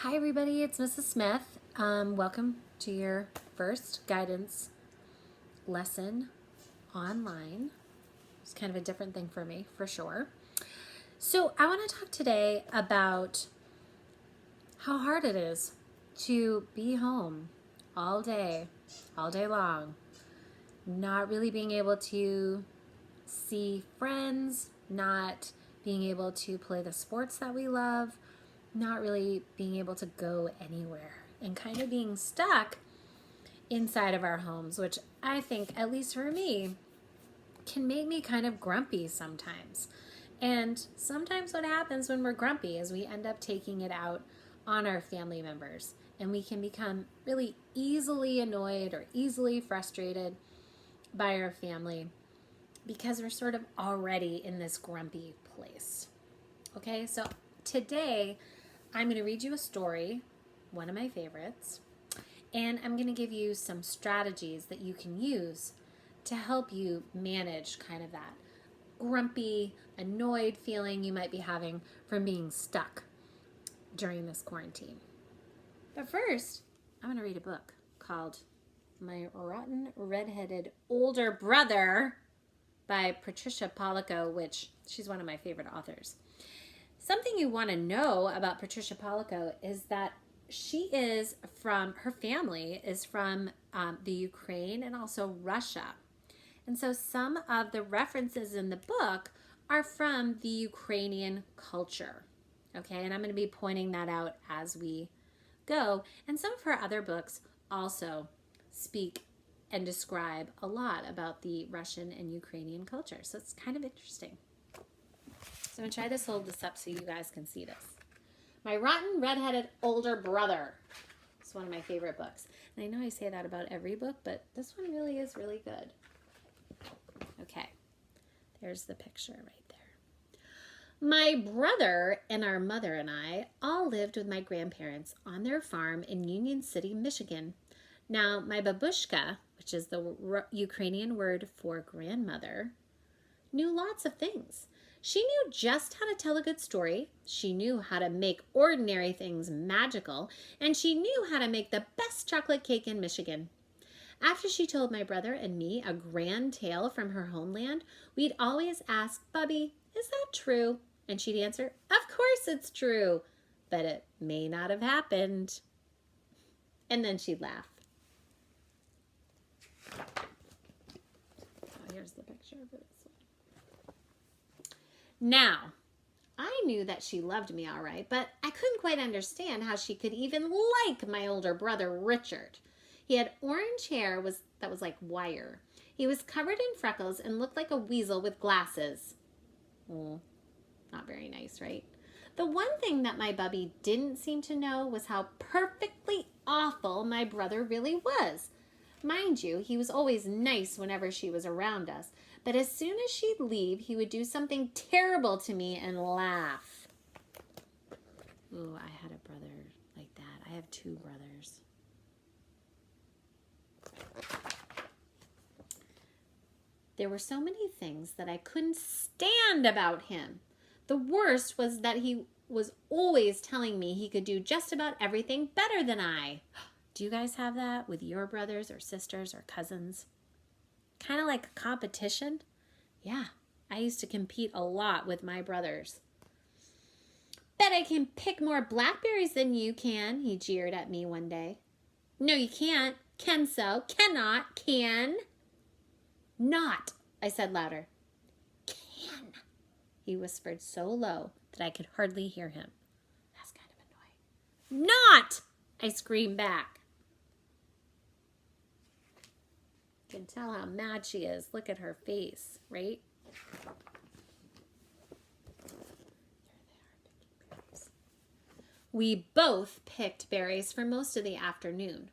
Hi everybody, it's Mrs. Smith. Welcome to your first guidance lesson online. It's kind of a different thing for me, for sure. So I want to talk today about how hard it is to be home all day long, not really being able to see friends, not being able to play the sports that we love, not really being able to go anywhere, and kind of being stuck inside of our homes, which I think, at least for me, can make me kind of grumpy sometimes. And sometimes what happens when we're grumpy is we end up taking it out on our family members, and we can become really easily annoyed or easily frustrated by our family because we're sort of already in this grumpy place. Okay, so today I'm going to read you a story, one of my favorites, and I'm going to give you some strategies that you can use to help you manage kind of that grumpy, annoyed feeling you might be having from being stuck during this quarantine. But first, I'm going to read a book called My Rotten Redheaded Older Brother by Patricia Polacco, which she's one of my favorite authors. Something you want to know about Patricia Polacco is that her family is from the Ukraine and also Russia. And so some of the references in the book are from the Ukrainian culture. Okay, and I'm going to be pointing that out as we go. And some of her other books also speak and describe a lot about the Russian and Ukrainian culture. So it's kind of interesting. So I'm going to try to hold this up so you guys can see this. My Rotten Redheaded Older Brother. It's one of my favorite books. And I know I say that about every book, but this one really is really good. Okay, there's the picture right there. My brother and our mother and I all lived with my grandparents on their farm in Union City, Michigan. Now, my babushka, which is the Ukrainian word for grandmother, knew lots of things. She knew just how to tell a good story, she knew how to make ordinary things magical, and she knew how to make the best chocolate cake in Michigan. After she told my brother and me a grand tale from her homeland, we'd always ask, Bubby, is that true? And she'd answer, of course it's true, but it may not have happened. And then she'd laugh. Oh, here's the picture of it. Now, I knew that she loved me all right, but I couldn't quite understand how she could even like my older brother, Richard. He had orange hair that was like wire. He was covered in freckles and looked like a weasel with glasses. Oh, not very nice, right? The one thing that my bubby didn't seem to know was how perfectly awful my brother really was. Mind you, he was always nice whenever she was around us, but as soon as she'd leave, he would do something terrible to me and laugh. Ooh, I had a brother like that. I have two brothers. There were so many things that I couldn't stand about him. The worst was that he was always telling me he could do just about everything better than I. Do you guys have that with your brothers or sisters or cousins? Kind of like a competition? Yeah, I used to compete a lot with my brothers. Bet I can pick more blackberries than you can, he jeered at me one day. No, you can't. Can so. Cannot. Can. Not, I said louder. Can, he whispered so low that I could hardly hear him. That's kind of annoying. Not, I screamed back. You can tell how mad she is. Look at her face, right? We both picked berries for most of the afternoon.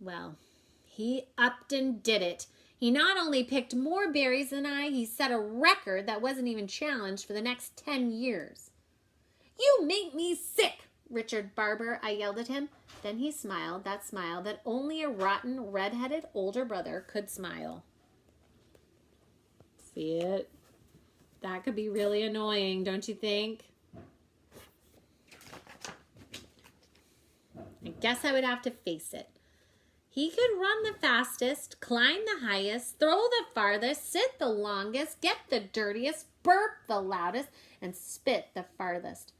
Well, he upped and did it. He not only picked more berries than I, he set a record that wasn't even challenged for the next 10 years. You make me sick, Richard Barber, I yelled at him. Then he smiled, that smile that only a rotten, red-headed older brother could smile. See it? That could be really annoying, don't you think? Guess I would have to face it. He could run the fastest, climb the highest, throw the farthest, sit the longest, get the dirtiest, burp the loudest, and spit the farthest.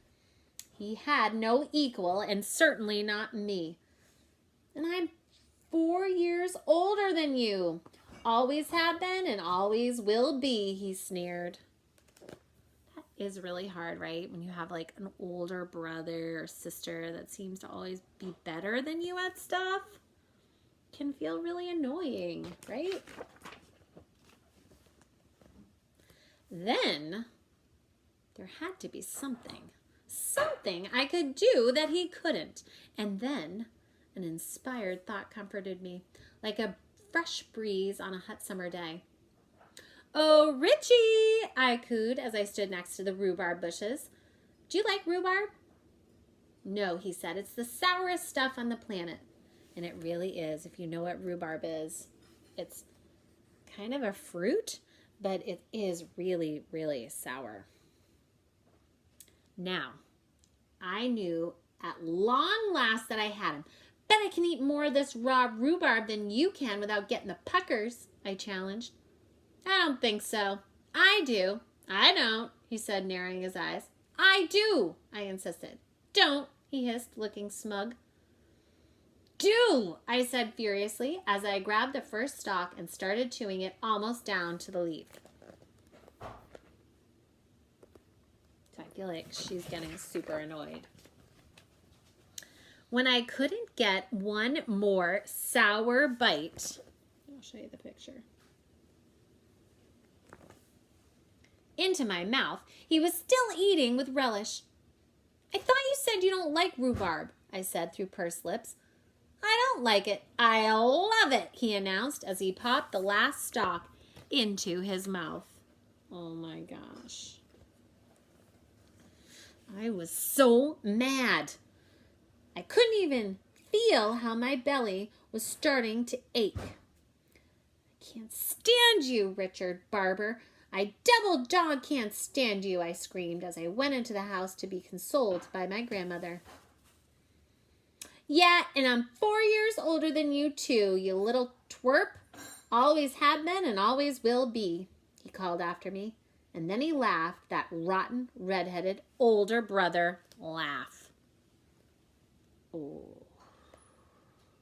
He had no equal, and certainly not me. And I'm 4 years older than you. Always have been and always will be, he sneered. That is really hard, right? When you have like an older brother or sister that seems to always be better than you at stuff. Can feel really annoying, right? Then there had to be something I could do that he couldn't. And then an inspired thought comforted me, like a fresh breeze on a hot summer day. "Oh, Richie," I cooed as I stood next to the rhubarb bushes. "Do you like rhubarb?" "No," he said. "It's the sourest stuff on the planet." And it really is, if you know what rhubarb is. It's kind of a fruit, but it is really, really sour. Now, I knew at long last that I had him. "Bet I can eat more of this raw rhubarb than you can without getting the puckers," I challenged. "I don't think so." "I do." "I don't," he said, narrowing his eyes. "I do," I insisted. "Don't," he hissed, looking smug. "Do," I said furiously as I grabbed the first stalk and started chewing it almost down to the leaf. So I feel like she's getting super annoyed. When I couldn't get one more sour bite, I'll show you the picture, into my mouth, he was still eating with relish. "I thought you said you don't like rhubarb," I said through pursed lips. "I don't like it. I love it," he announced as he popped the last stalk into his mouth. Oh my gosh. I was so mad. I couldn't even feel how my belly was starting to ache. "I can't stand you, Richard Barber. I devil dog can't stand you," I screamed as I went into the house to be consoled by my grandmother. "Yeah, and I'm 4 years older than you too, you little twerp. Always have been and always will be," he called after me. And then he laughed, that rotten, red-headed older brother laugh. Oh.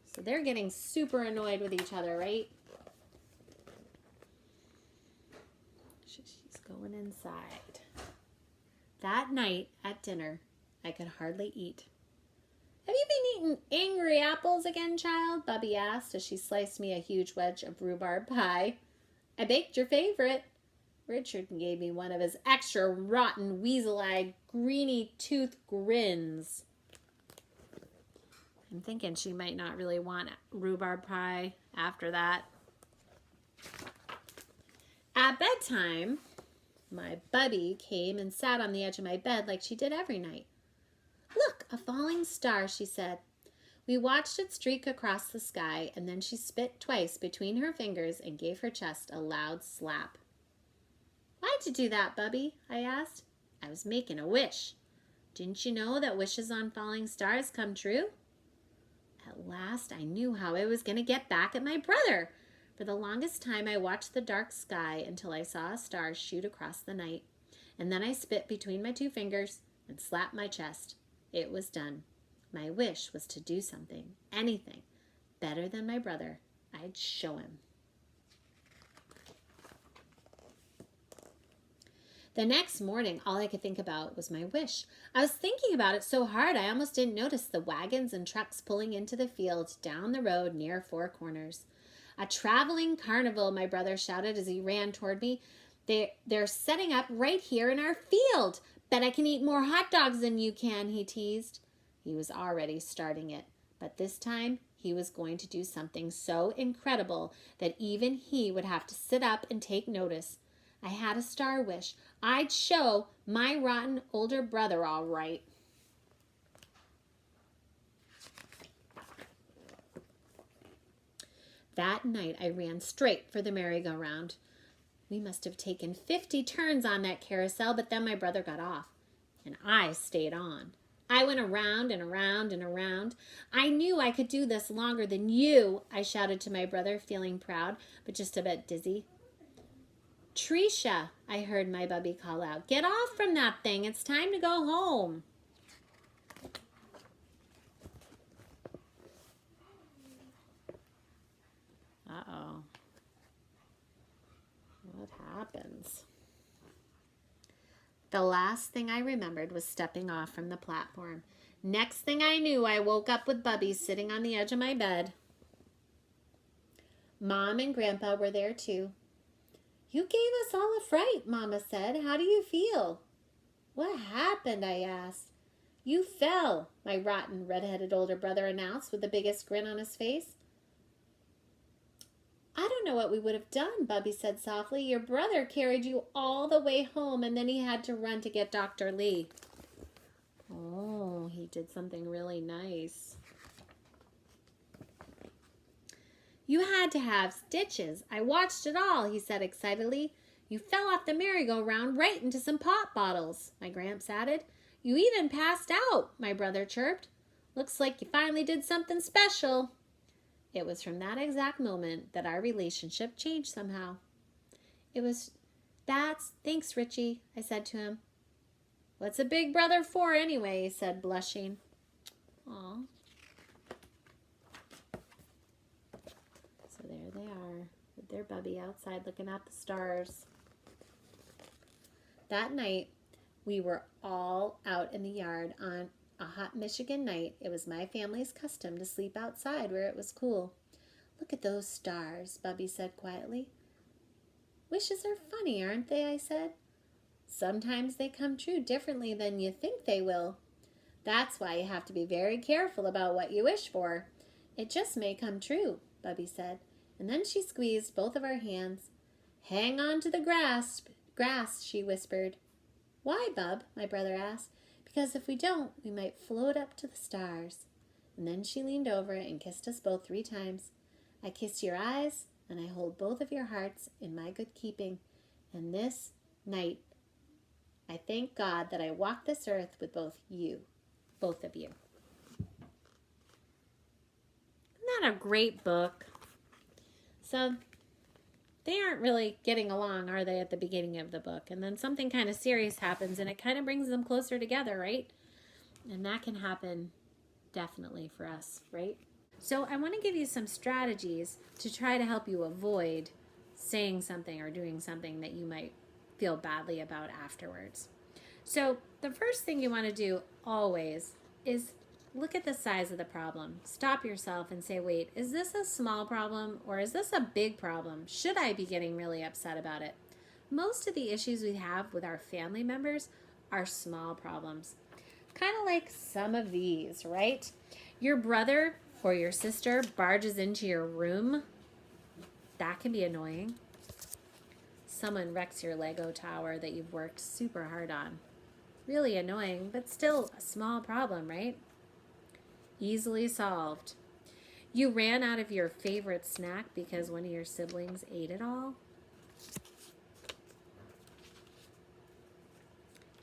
So they're getting super annoyed with each other, right? She's going inside. That night at dinner, I could hardly eat. "Have you been eating angry apples again, child?" Bubby asked as she sliced me a huge wedge of rhubarb pie. "I baked your favorite." Richard gave me one of his extra rotten, weasel-eyed, greeny-toothed grins. I'm thinking she might not really want rhubarb pie after that. At bedtime, my Bubby came and sat on the edge of my bed like she did every night. "Look, a falling star," she said. We watched it streak across the sky, and then she spit twice between her fingers and gave her chest a loud slap. "Why'd you do that, Bubby?" I asked. "I was making a wish. Didn't you know that wishes on falling stars come true?" At last I knew how I was going to get back at my brother. For the longest time I watched the dark sky until I saw a star shoot across the night. And then I spit between my 2 fingers and slapped my chest. It was done. My wish was to do something, anything, better than my brother. I'd show him. The next morning, all I could think about was my wish. I was thinking about it so hard I almost didn't notice the wagons and trucks pulling into the field down the road near Four Corners. "A traveling carnival," my brother shouted as he ran toward me. They're setting up right here in our field. "Bet I can eat more hot dogs than you can," he teased. He was already starting it, but this time he was going to do something so incredible that even he would have to sit up and take notice. I had a star wish. I'd show my rotten older brother all right. That night I ran straight for the merry-go-round. We must have taken 50 turns on that carousel, but then my brother got off, and I stayed on. I went around and around and around. I knew I could do this longer than you, I shouted to my brother, feeling proud, but just a bit dizzy. Trisha, I heard my bubby call out. Get off from that thing. It's time to go home. Uh-oh. What happens? The last thing I remembered was stepping off from the platform. Next thing I knew, I woke up with Bubby sitting on the edge of my bed. Mom and Grandpa were there too. You gave us all a fright, Mama said. How do you feel? What happened? I asked. You fell, my rotten, red-headed older brother announced with the biggest grin on his face. I don't know what we would have done, Bubby said softly. Your brother carried you all the way home, and then he had to run to get Dr. Lee. Oh, he did something really nice. You had to have stitches. I watched it all, he said excitedly. You fell off the merry-go-round right into some pop bottles, my Gramps added. You even passed out, my brother chirped. Looks like you finally did something special. It was from that exact moment that our relationship changed somehow. Thanks, Richie, I said to him. What's a big brother for anyway, he said, blushing. Aw. So there they are, with their bubby outside looking at the stars. That night, we were all out in the yard on a hot Michigan night. It was my family's custom to sleep outside where it was cool. Look at those stars, Bubby said quietly. Wishes are funny, aren't they? I said. Sometimes they come true differently than you think they will. That's why you have to be very careful about what you wish for. It just may come true, Bubby said. And then she squeezed both of our hands. Hang on to the grass, she whispered. Why, Bub? My brother asked. Because if we don't, we might float up to the stars. And then she leaned over and kissed us both 3 times. I kiss your eyes, and I hold both of your hearts in my good keeping. And this night, I thank God that I walked this earth with both of you. Isn't that a great book? So they aren't really getting along, are they, at the beginning of the book? And then something kind of serious happens, and it kind of brings them closer together, right? And that can happen definitely for us, right? So I want to give you some strategies to try to help you avoid saying something or doing something that you might feel badly about afterwards. So the first thing you want to do always is look at the size of the problem. Stop yourself and say, wait, is this a small problem or is this a big problem? Should I be getting really upset about it? Most of the issues we have with our family members are small problems. Kind of like some of these, right? Your brother or your sister barges into your room. That can be annoying. Someone wrecks your Lego tower that you've worked super hard on. Really annoying, but still a small problem, right? Easily solved. You ran out of your favorite snack because one of your siblings ate it all.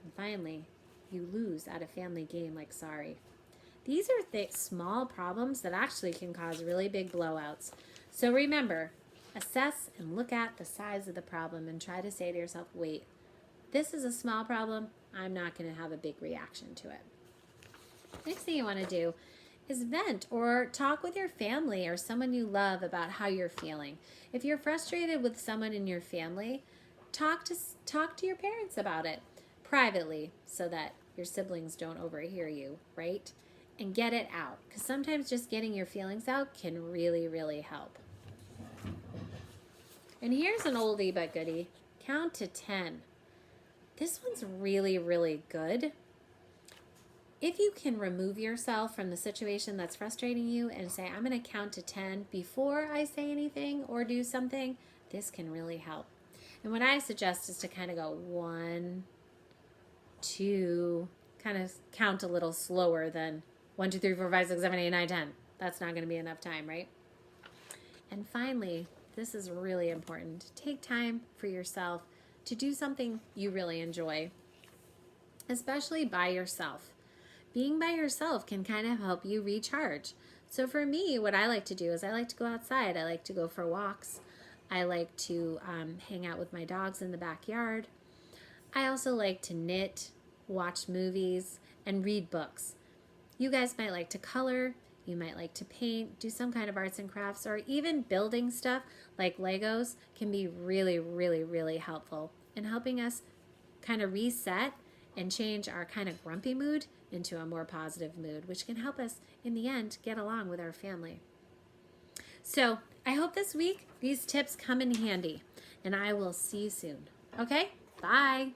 And finally, you lose at a family game like Sorry. These are small problems that actually can cause really big blowouts. So remember, assess and look at the size of the problem and try to say to yourself, wait, this is a small problem. I'm not going to have a big reaction to it. Next thing you want to do is vent or talk with your family or someone you love about how you're feeling. If you're frustrated with someone in your family, talk to your parents about it privately so that your siblings don't overhear you, right? And get it out, because sometimes just getting your feelings out can really, really help. And here's an oldie but goodie. Count to 10. This one's really, really good. If you can remove yourself from the situation that's frustrating you and say, I'm going to count to 10 before I say anything or do something, this can really help. And what I suggest is to kind of go 1, 2, kind of count a little slower than 1, 2, 3, 4, 5, 6, 7, 8, 9, 10. That's not going to be enough time, right? And finally, this is really important. Take time for yourself to do something you really enjoy, especially by yourself. being by yourself can kind of help you recharge. So for me, what I like to do is I like to go outside. I like to go for walks. I like to hang out with my dogs in the backyard. I also like to knit, watch movies, and read books. You guys might like to color. You might like to paint, do some kind of arts and crafts, or even building stuff like Legos can be really, really, really helpful in helping us kind of reset and change our kind of grumpy mood into a more positive mood, which can help us in the end get along with our family. So I hope this week these tips come in handy, and I will see you soon. Okay, bye.